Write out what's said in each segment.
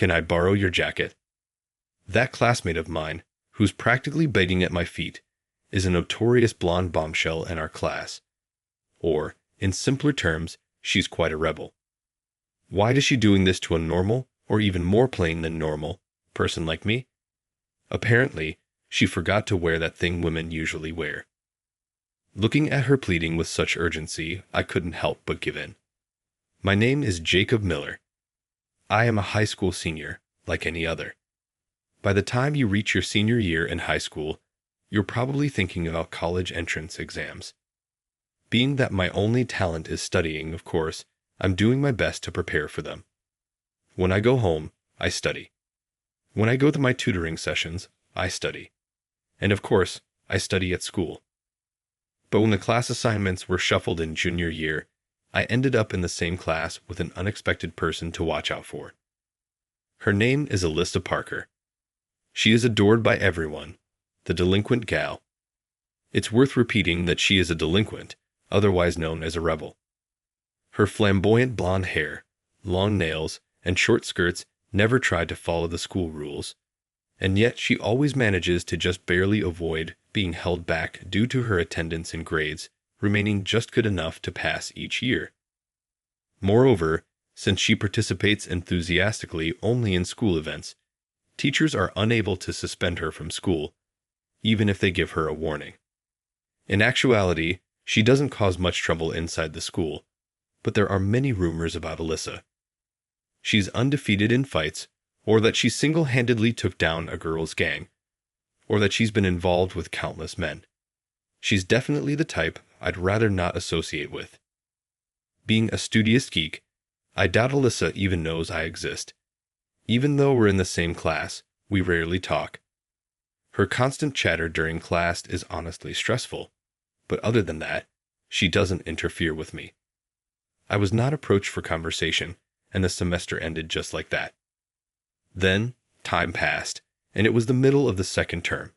Can I borrow your jacket? That classmate of mine, who's practically begging at my feet, is a notorious blonde bombshell in our class. Or, in simpler terms, she's quite a rebel. Why is she doing this to a normal, or even more plain than normal, person like me? Apparently, she forgot to wear that thing women usually wear. Looking at her pleading with such urgency, I couldn't help but give in. My name is Jacob Miller. I am a high school senior, like any other. By the time you reach your senior year in high school, you're probably thinking about college entrance exams. Being that my only talent is studying, of course, I'm doing my best to prepare for them. When I go home, I study. When I go to my tutoring sessions, I study. And of course, I study at school. But when the class assignments were shuffled in junior year, I ended up in the same class with an unexpected person to watch out for. Her name is Alyssa Parker. She is adored by everyone, the delinquent gal. It's worth repeating that she is a delinquent, otherwise known as a rebel. Her flamboyant blonde hair, long nails, and short skirts never tried to follow the school rules, and yet she always manages to just barely avoid being held back due to her attendance and grades remaining just good enough to pass each year. Moreover, since she participates enthusiastically only in school events, teachers are unable to suspend her from school, even if they give her a warning. In actuality, she doesn't cause much trouble inside the school, but there are many rumors about Alyssa. She's undefeated in fights, or that she single-handedly took down a girls' gang, or that she's been involved with countless men. She's definitely the type I'd rather not associate with. Being a studious geek, I doubt Alyssa even knows I exist. Even though we're in the same class, we rarely talk. Her constant chatter during class is honestly stressful, but other than that, she doesn't interfere with me. I was not approached for conversation, and the semester ended just like that. Then, time passed, and it was the middle of the second term.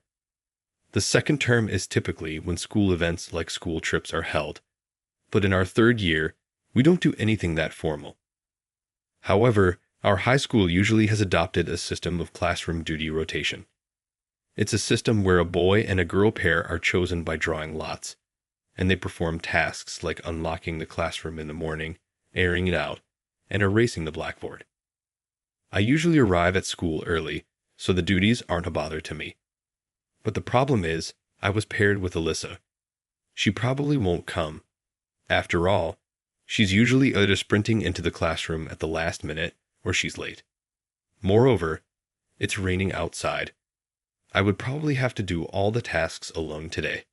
The second term is typically when school events like school trips are held, but in our third year, we don't do anything that formal. However, our high school usually has adopted a system of classroom duty rotation. It's a system where a boy and a girl pair are chosen by drawing lots, and they perform tasks like unlocking the classroom in the morning, airing it out, and erasing the blackboard. I usually arrive at school early, so the duties aren't a bother to me. But the problem is, I was paired with Alyssa. She probably won't come. After all, she's usually either sprinting into the classroom at the last minute or she's late. Moreover, it's raining outside. I would probably have to do all the tasks alone today.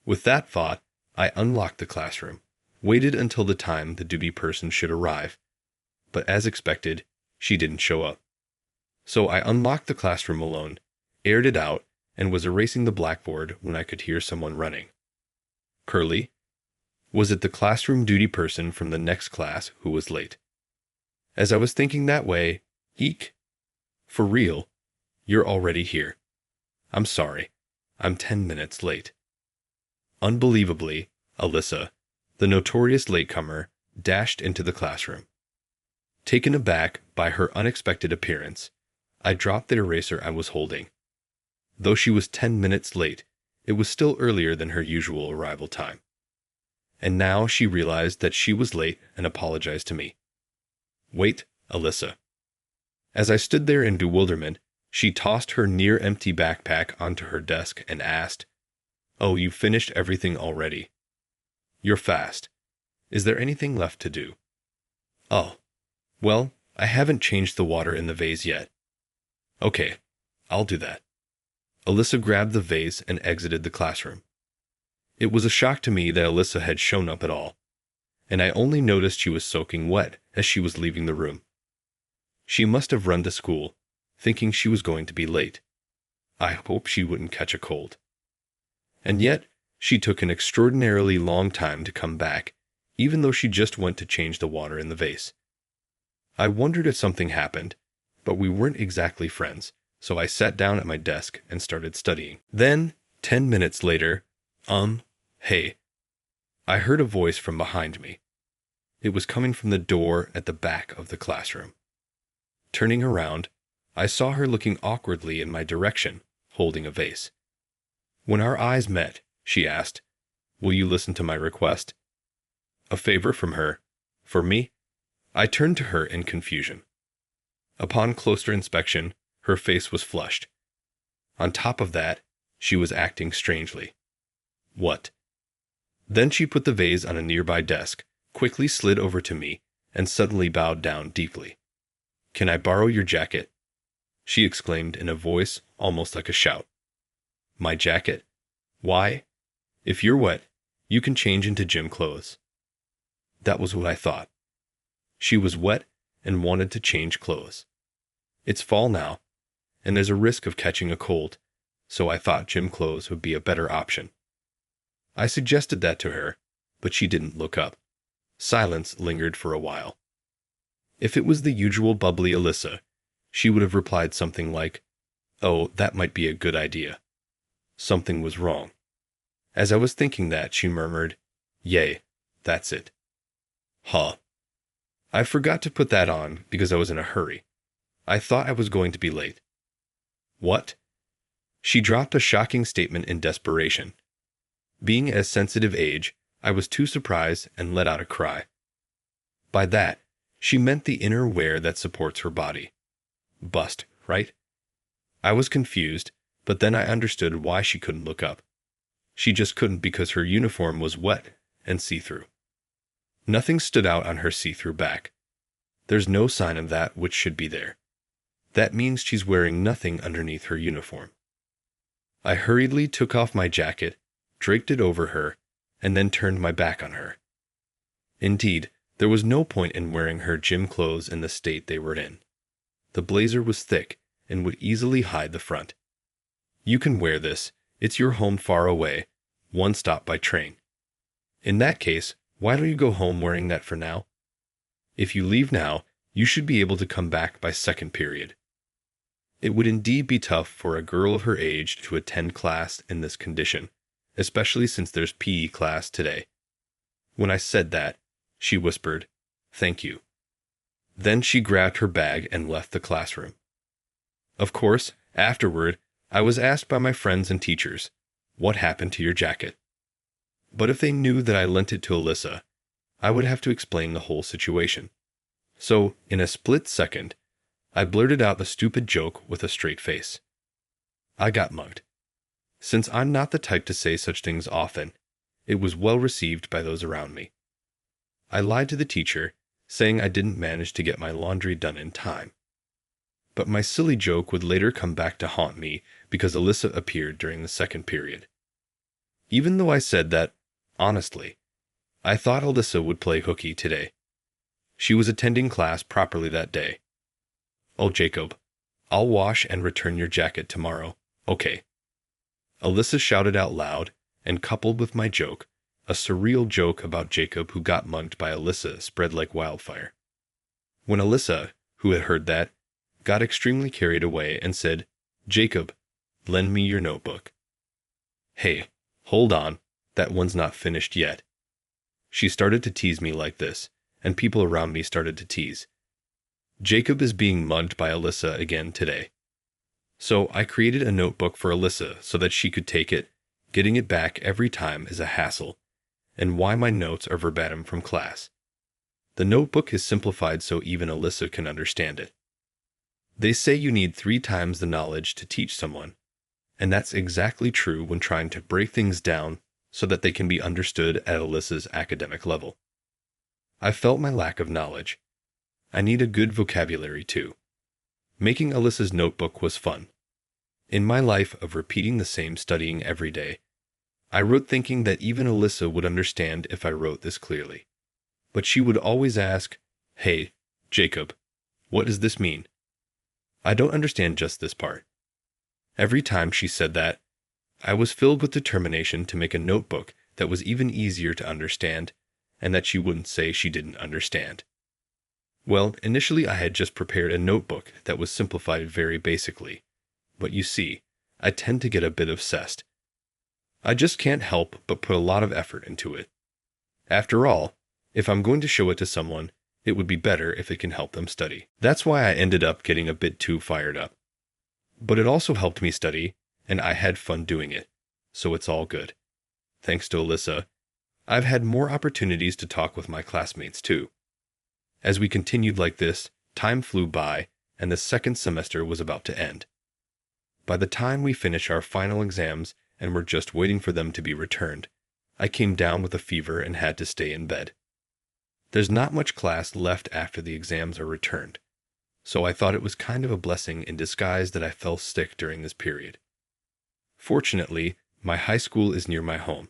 With that thought, I unlocked the classroom, waited until the time the duty person should arrive, but as expected, she didn't show up. So I unlocked the classroom alone, aired it out, and was erasing the blackboard when I could hear someone running. Curly? Was it the classroom duty person from the next class who was late? As I was thinking that way, eek. For real, you're already here. I'm sorry, I'm 10 minutes late. Unbelievably, Alyssa, the notorious latecomer, dashed into the classroom. Taken aback by her unexpected appearance, I dropped the eraser I was holding. Though she was 10 minutes late, it was still earlier than her usual arrival time. And now she realized that she was late and apologized to me. Wait, Alyssa. As I stood there in bewilderment, she tossed her near-empty backpack onto her desk and asked, "Oh, you finished everything already. You're fast. Is there anything left to do?" "Oh, well, I haven't changed the water in the vase yet." "Okay, I'll do that." Alyssa grabbed the vase and exited the classroom. It was a shock to me that Alyssa had shown up at all, and I only noticed she was soaking wet as she was leaving the room. She must have run to school, thinking she was going to be late. I hope she wouldn't catch a cold. And yet, she took an extraordinarily long time to come back, even though she just went to change the water in the vase. I wondered if something happened, but we weren't exactly friends, so I sat down at my desk and started studying. Then, 10 minutes later, hey, I heard a voice from behind me. It was coming from the door at the back of the classroom. Turning around, I saw her looking awkwardly in my direction, holding a vase. When our eyes met, she asked, "Will you listen to my request?" A favor from her. For me? I turned to her in confusion. Upon closer inspection, her face was flushed. On top of that, she was acting strangely. What? Then she put the vase on a nearby desk, quickly slid over to me, and suddenly bowed down deeply. "Can I borrow your jacket?" she exclaimed in a voice almost like a shout. My jacket? Why? If you're wet, you can change into gym clothes. That was what I thought. She was wet and wanted to change clothes. It's fall now, and there's a risk of catching a cold, so I thought gym clothes would be a better option. I suggested that to her, but she didn't look up. Silence lingered for a while. If it was the usual bubbly Alyssa, she would have replied something like, "Oh, that might be a good idea." Something was wrong. As I was thinking that, she murmured, "Yay, that's it." Huh. I forgot to put that on because I was in a hurry. I thought I was going to be late. What? She dropped a shocking statement in desperation. Being at a sensitive age, I was too surprised and let out a cry. By that, she meant the inner wear that supports her body. Bust, right? I was confused, but then I understood why she couldn't look up. She just couldn't because her uniform was wet and see-through. Nothing stood out on her see-through back. There's no sign of that which should be there. That means she's wearing nothing underneath her uniform. I hurriedly took off my jacket, draped it over her, and then turned my back on her. Indeed, there was no point in wearing her gym clothes in the state they were in. The blazer was thick and would easily hide the front. "You can wear this. It's your home far away, one stop by train." In that case, why don't you go home wearing that for now? If you leave now, you should be able to come back by second period. It would indeed be tough for a girl of her age to attend class in this condition, especially since there's PE class today. When I said that, she whispered, "Thank you." Then she grabbed her bag and left the classroom. Of course, afterward, I was asked by my friends and teachers, "What happened to your jacket?" But if they knew that I lent it to Alyssa, I would have to explain the whole situation. So, in a split second, I blurted out the stupid joke with a straight face. I got mugged. Since I'm not the type to say such things often, it was well received by those around me. I lied to the teacher, saying I didn't manage to get my laundry done in time. But my silly joke would later come back to haunt me because Alyssa appeared during the second period. Even though I said that, honestly, I thought Alyssa would play hooky today. She was attending class properly that day. "Oh, Jacob, I'll wash and return your jacket tomorrow, okay?" Alyssa shouted out loud, and coupled with my joke, a surreal joke about Jacob who got mugged by Alyssa spread like wildfire. When Alyssa, who had heard that, got extremely carried away and said, "Jacob, lend me your notebook." "Hey, hold on, that one's not finished yet." She started to tease me like this, and people around me started to tease. Jacob is being mugged by Alyssa again today. So I created a notebook for Alyssa so that she could take it. Getting it back every time is a hassle, and why my notes are verbatim from class. The notebook is simplified so even Alyssa can understand it. They say you need 3 times the knowledge to teach someone, and that's exactly true when trying to break things down so that they can be understood at Alyssa's academic level. I felt my lack of knowledge. I need a good vocabulary too. Making Alyssa's notebook was fun. In my life of repeating the same studying every day, I wrote thinking that even Alyssa would understand if I wrote this clearly. But she would always ask, "Hey, Jacob, what does this mean? I don't understand just this part." Every time she said that, I was filled with determination to make a notebook that was even easier to understand, and that she wouldn't say she didn't understand. Well, initially I had just prepared a notebook that was simplified very basically, but you see, I tend to get a bit obsessed. I just can't help but put a lot of effort into it. After all, if I'm going to show it to someone, it would be better if it can help them study. That's why I ended up getting a bit too fired up. But it also helped me study, and I had fun doing it, so it's all good. Thanks to Alyssa, I've had more opportunities to talk with my classmates too. As we continued like this, time flew by, and the second semester was about to end. By the time we finished our final exams and were just waiting for them to be returned, I came down with a fever and had to stay in bed. There's not much class left after the exams are returned, so I thought it was kind of a blessing in disguise that I fell sick during this period. Fortunately, my high school is near my home.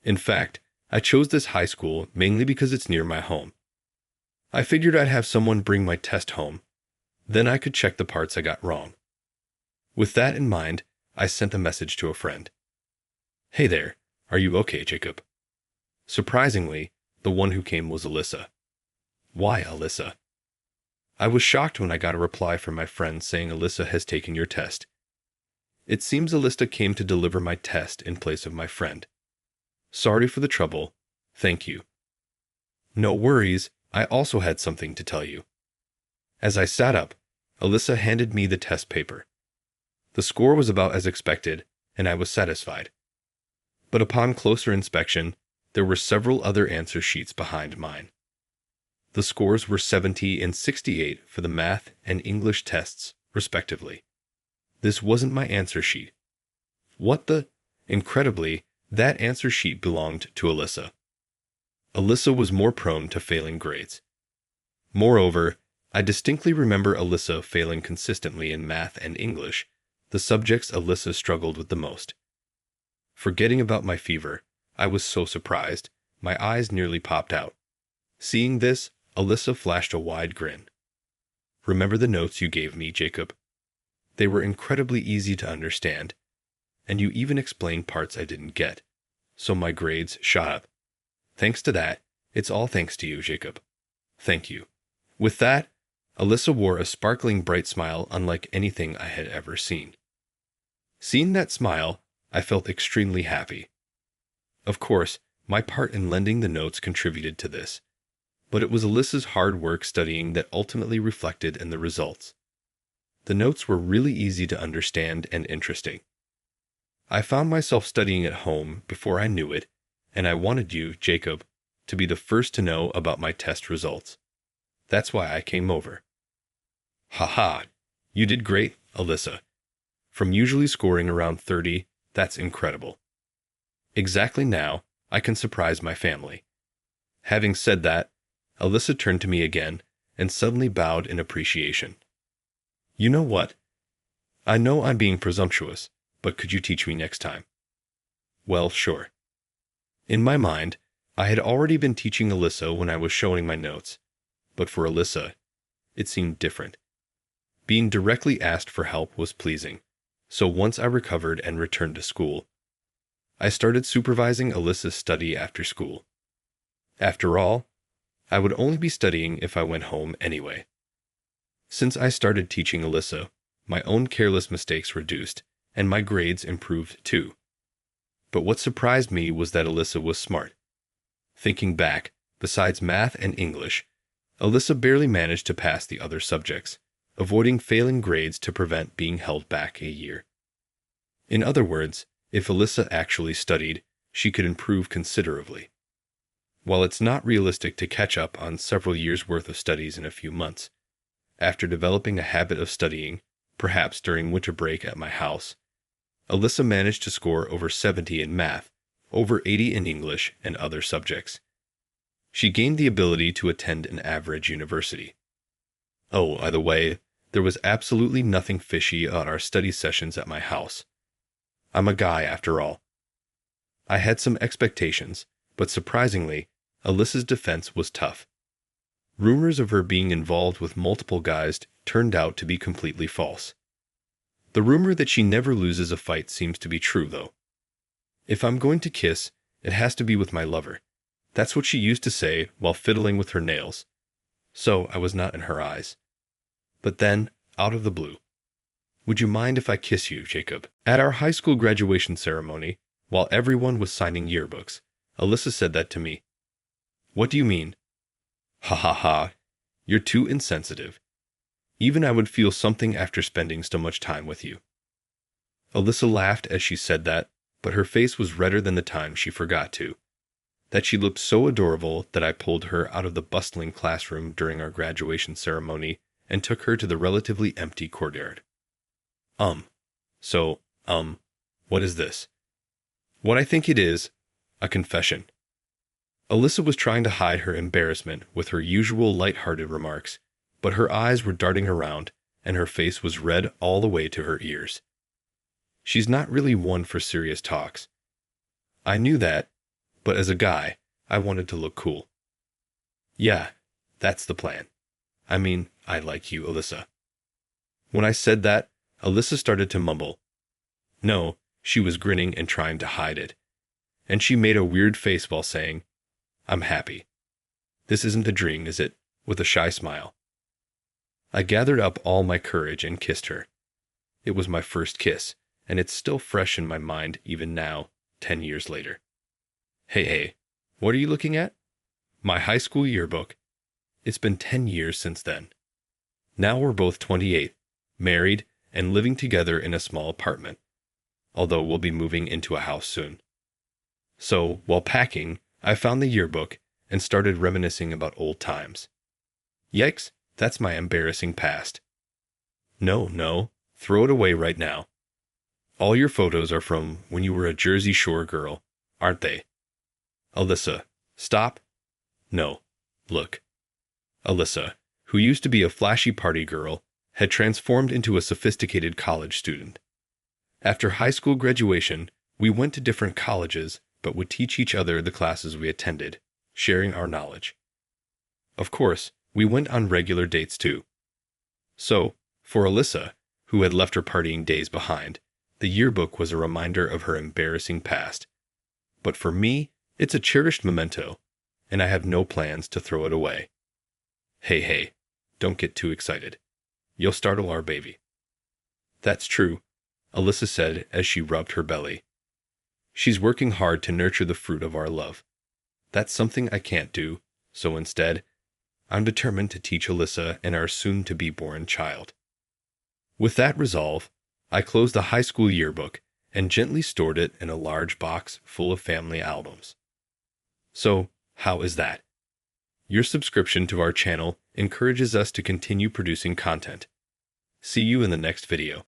In fact, I chose this high school mainly because it's near my home. I figured I'd have someone bring my test home, then I could check the parts I got wrong. With that in mind, I sent a message to a friend. "Hey there, are you okay, Jacob?" Surprisingly, the one who came was Alyssa. "Why, Alyssa?" I was shocked when I got a reply from my friend saying Alyssa has taken your test. It seems Alyssa came to deliver my test in place of my friend. Sorry for the trouble. Thank you. No worries, I also had something to tell you. As I sat up, Alyssa handed me the test paper. The score was about as expected, and I was satisfied. But upon closer inspection, there were several other answer sheets behind mine. The scores were 70 and 68 for the math and English tests, respectively. This wasn't my answer sheet. What the? Incredibly, that answer sheet belonged to Alyssa. Alyssa was more prone to failing grades. Moreover, I distinctly remember Alyssa failing consistently in math and English, the subjects Alyssa struggled with the most. Forgetting about my fever, I was so surprised, my eyes nearly popped out. Seeing this, Alyssa flashed a wide grin. "Remember the notes you gave me, Jacob? They were incredibly easy to understand, and you even explained parts I didn't get, so my grades shot up. Thanks to that, it's all thanks to you, Jacob. Thank you." With that, Alyssa wore a sparkling bright smile unlike anything I had ever seen. Seeing that smile, I felt extremely happy. Of course, my part in lending the notes contributed to this, but it was Alyssa's hard work studying that ultimately reflected in the results. The notes were really easy to understand and interesting. I found myself studying at home before I knew it, and I wanted you, Jacob, to be the first to know about my test results. That's why I came over. Haha, you did great, Alyssa. From usually scoring around 30, that's incredible. Exactly now, I can surprise my family. Having said that, Alyssa turned to me again and suddenly bowed in appreciation. You know what? I know I'm being presumptuous, but could you teach me next time? Well, sure. In my mind, I had already been teaching Alyssa when I was showing my notes, but for Alyssa, it seemed different. Being directly asked for help was pleasing, so once I recovered and returned to school, I started supervising Alyssa's study after school. After all, I would only be studying if I went home anyway. Since I started teaching Alyssa, my own careless mistakes reduced, and my grades improved too. But what surprised me was that Alyssa was smart. Thinking back, besides math and English, Alyssa barely managed to pass the other subjects, avoiding failing grades to prevent being held back a year. In other words, if Alyssa actually studied, she could improve considerably. While it's not realistic to catch up on several years' worth of studies in a few months, after developing a habit of studying, perhaps during winter break at my house, Alyssa managed to score over 70 in math, over 80 in English and other subjects. She gained the ability to attend an average university. Oh, by the way, there was absolutely nothing fishy on our study sessions at my house. I'm a guy after all. I had some expectations, but surprisingly, Alyssa's defense was tough. Rumors of her being involved with multiple guys turned out to be completely false. The rumor that she never loses a fight seems to be true, though. If I'm going to kiss, it has to be with my lover. That's what she used to say while fiddling with her nails. So I was not in her eyes. But then, out of the blue, "Would you mind if I kiss you, Jacob?" At our high school graduation ceremony, while everyone was signing yearbooks, Alyssa said that to me. "What do you mean?" Ha ha ha. You're too insensitive. Even I would feel something after spending so much time with you. Alyssa laughed as she said that, but her face was redder than the time she forgot to. That she looked so adorable that I pulled her out of the bustling classroom during our graduation ceremony and took her to the relatively empty courtyard. So, what is this? What I think it is, a confession. Alyssa was trying to hide her embarrassment with her usual light-hearted remarks, but her eyes were darting around, and her face was red all the way to her ears. She's not really one for serious talks. I knew that, but as a guy, I wanted to look cool. Yeah, that's the plan. I mean, I like you, Alyssa. When I said that, Alyssa started to mumble. No, she was grinning and trying to hide it. And she made a weird face while saying, I'm happy. This isn't a dream, is it? With a shy smile. I gathered up all my courage and kissed her. It was my first kiss, and it's still fresh in my mind even now, 10 years later. Hey, what are you looking at? My high school yearbook. It's been 10 years since then. Now we're both 28, married, and living together in a small apartment, although we'll be moving into a house soon. So, while packing, I found the yearbook and started reminiscing about old times. Yikes, that's my embarrassing past. No, throw it away right now. All your photos are from when you were a Jersey Shore girl, aren't they? Alyssa, stop. No, look. Alyssa, who used to be a flashy party girl, had transformed into a sophisticated college student. After high school graduation, we went to different colleges, but would teach each other the classes we attended, sharing our knowledge. Of course, we went on regular dates too. So, for Alyssa, who had left her partying days behind, the yearbook was a reminder of her embarrassing past. But for me, it's a cherished memento, and I have no plans to throw it away. Hey, don't get too excited. You'll startle our baby. That's true, Alyssa said as she rubbed her belly. She's working hard to nurture the fruit of our love. That's something I can't do, so instead, I'm determined to teach Alyssa and our soon-to-be-born child. With that resolve, I closed the high school yearbook and gently stored it in a large box full of family albums. So, how is that? Your subscription to our channel encourages us to continue producing content. See you in the next video.